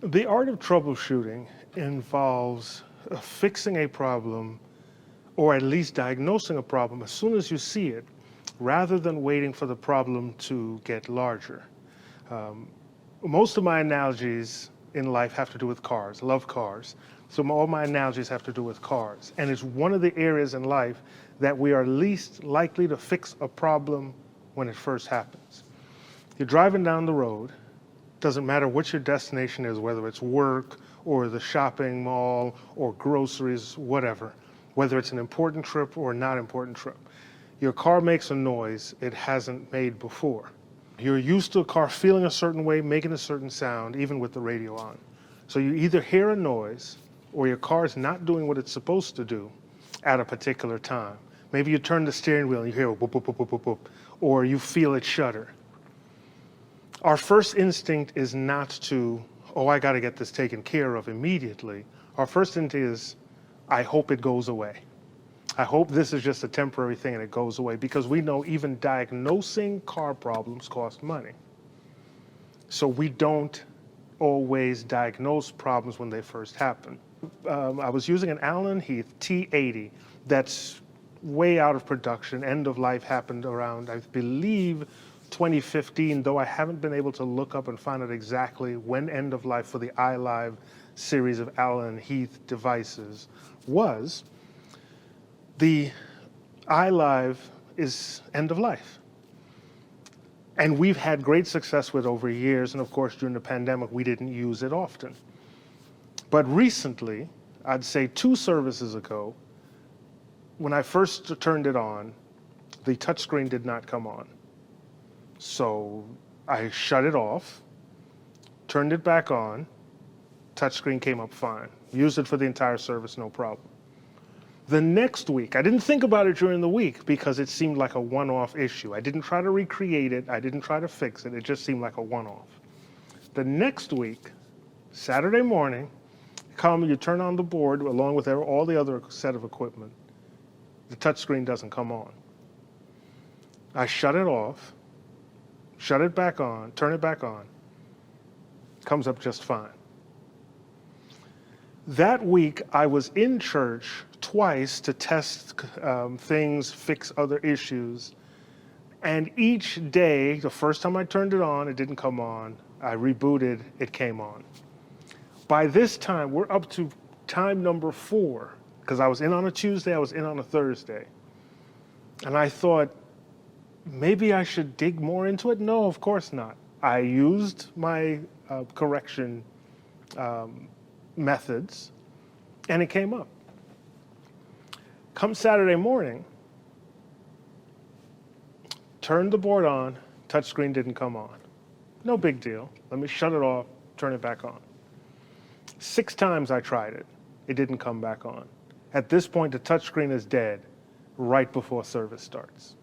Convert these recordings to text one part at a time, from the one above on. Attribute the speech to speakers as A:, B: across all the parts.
A: The art of troubleshooting involves fixing a problem or at least diagnosing a problem as soon as you see it, rather than waiting for the problem to get larger. Most of my analogies in life have to do with cars. Love cars. So all my analogies have to do with cars. And it's one of the areas in life that we are least likely to fix a problem when it first happens. You're driving down the road. Doesn't matter what your destination is, whether it's work or the shopping mall or groceries, whatever, whether it's an important trip or a not important trip. Your car makes a noise it hasn't made before. You're used to a car feeling a certain way, making a certain sound, even with the radio on. So you either hear a noise or your car's not doing what it's supposed to do at a particular time. Maybe you turn the steering wheel and you hear a whoop, whoop, whoop, whoop, whoop, whoop, or you feel it shudder. Our first instinct is not to, oh, I got to get this taken care of immediately. Our first instinct is, I hope it goes away. I hope this is just a temporary thing and it goes away, because we know even diagnosing car problems costs money. So we don't always diagnose problems when they first happen. I was using an Allen&Heath T80 that's way out of production. End of life happened around, I believe, 2015, though I haven't been able to look up and find out exactly when end of life for the iLive series of Allen&Heath devices was. The iLive is end of life. And we've had great success with it over years, and of course during the pandemic we didn't use it often. But recently, I'd say 2 services ago, when I first turned it on, the touchscreen did not come on. So I shut it off, turned it back on, touchscreen came up fine. Used it for the entire service, no problem. The next week, I didn't think about it during the week because it seemed like a one-off issue. I didn't try to recreate it, I didn't try to fix it, it just seemed like a one-off. The next week, Saturday morning, you turn on the board along with all the other set of equipment. The touchscreen doesn't come on. I shut it off, shut it back on, turn it back on. Comes up just fine. That week, I was in church twice to test things, fix other issues. And each day, the first time I turned it on, it didn't come on. I rebooted, it came on. By this time, we're up to time number 4, because I was in on a Tuesday, I was in on a Thursday. And I thought, maybe I should dig more into it? No, of course not. I used my correction methods, and it came up. Come Saturday morning, turned the board on, touchscreen didn't come on. No big deal. Let me shut it off, turn it back on. 6 times I tried it. It didn't come back on. At this point, the touchscreen is dead right before service starts.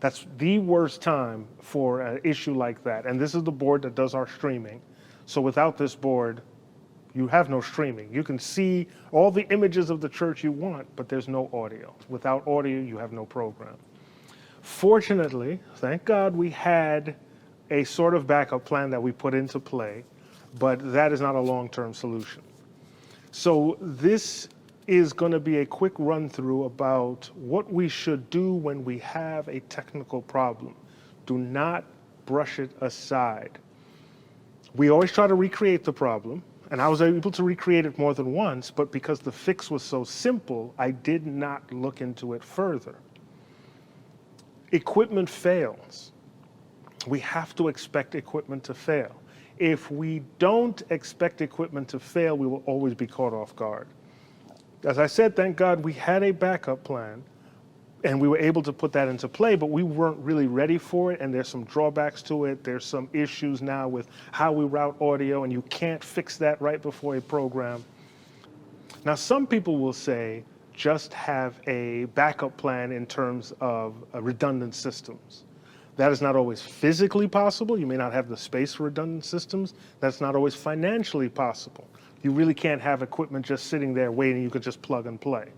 A: That's the worst time for an issue like that. And this is the board that does our streaming. So without this board, you have no streaming. You can see all the images of the church you want, but there's no audio. Without audio, you have no program. Fortunately, thank God, we had a sort of backup plan that we put into play, but that is not a long-term solution. So this is going to be a quick run-through about what we should do when we have a technical problem. Do not brush it aside. We always try to recreate the problem, and I was able to recreate it more than once, but because the fix was so simple, I did not look into it further. Equipment fails. We have to expect equipment to fail. If we don't expect equipment to fail, we will always be caught off guard. As I said, thank God we had a backup plan, and we were able to put that into play, but we weren't really ready for it, and there's some drawbacks to it. There's some issues now with how we route audio, and you can't fix that right before a program. Now, some people will say, just have a backup plan in terms of redundant systems. That is not always physically possible. You may not have the space for redundant systems. That's not always financially possible. You really can't have equipment just sitting there waiting. You could just plug and play.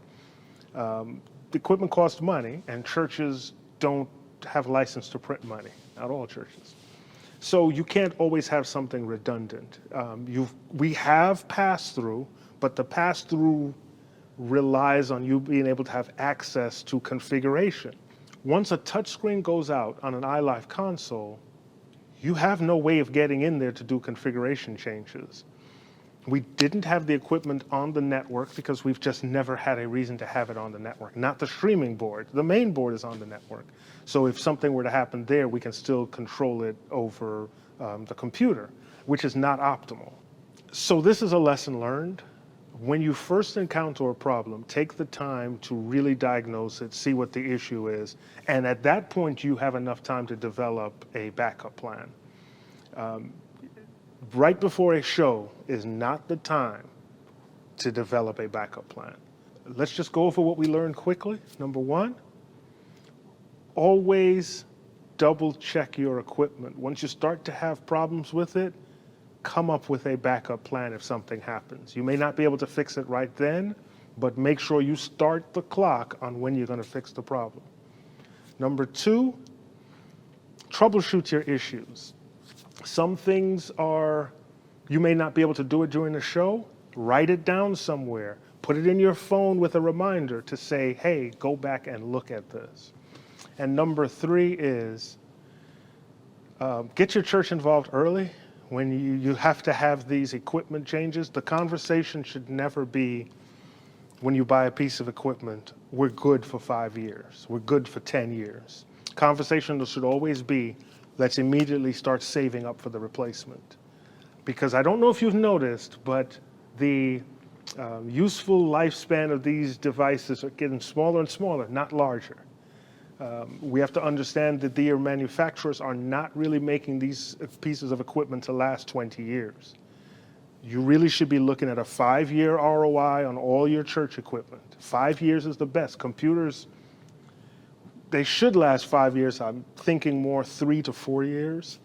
A: The equipment costs money, and churches don't have license to print money. Not all churches. So you can't always have something redundant. We have pass-through, but the pass-through relies on you being able to have access to configuration. Once a touchscreen goes out on an iLife console, you have no way of getting in there to do configuration changes. We didn't have the equipment on the network because we've just never had a reason to have it on the network, not the streaming board. The main board is on the network. So if something were to happen there, we can still control it over the computer, which is not optimal. So this is a lesson learned. When you first encounter a problem, take the time to really diagnose it, see what the issue is, and at that point you have enough time to develop a backup plan. Right before a show is not the time to develop a backup plan. Let's just go over what we learned quickly. Number one, always double check your equipment. Once you start to have problems with it, come up with a backup plan if something happens. You may not be able to fix it right then, but make sure you start the clock on when you're going to fix the problem. Number two, troubleshoot your issues. Some things you may not be able to do it during the show. Write it down somewhere. Put it in your phone with a reminder to say, hey, go back and look at this. And number three is get your church involved early. When you have to have these equipment changes, the conversation should never be, when you buy a piece of equipment, we're good for 5 years, we're good for 10 years. Conversation should always be, let's immediately start saving up for the replacement. Because I don't know if you've noticed, but the useful lifespan of these devices are getting smaller and smaller, not larger. We have to understand that the manufacturers are not really making these pieces of equipment to last 20 years. You really should be looking at a 5-year ROI on all your church equipment. 5 years is the best. Computers, they should last 5 years. I'm thinking more 3 to 4 years.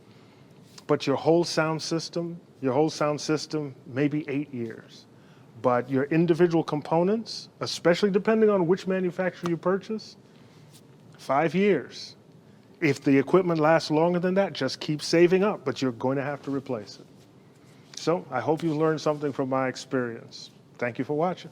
A: But your whole sound system, maybe 8 years. But your individual components, especially depending on which manufacturer you purchase, 5 years. If the equipment lasts longer than that, just keep saving up, but you're going to have to replace it. So I hope you learned something from my experience. Thank you for watching.